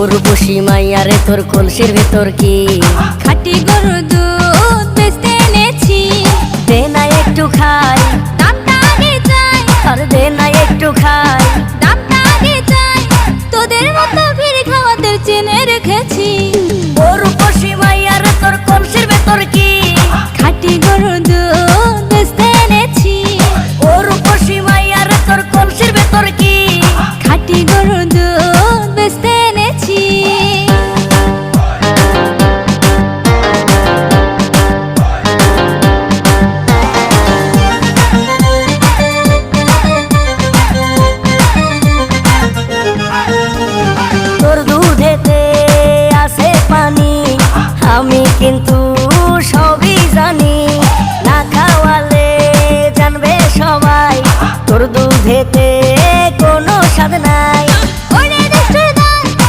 উর্বশী মাইয়ারে তোর কলসির ভেতর কি খাঁটি গরুর দুধ বেচতে এনেছি। দে না একটু খাই, দামটা আগে চাই, আর দে না একটু খাই। দামটা আগে চাই, তোদের মতো ভিড় খাওয়াদের চেনে রেখেছি। উর্বশী মাইয়ারে তোর কলসির ভেতর কি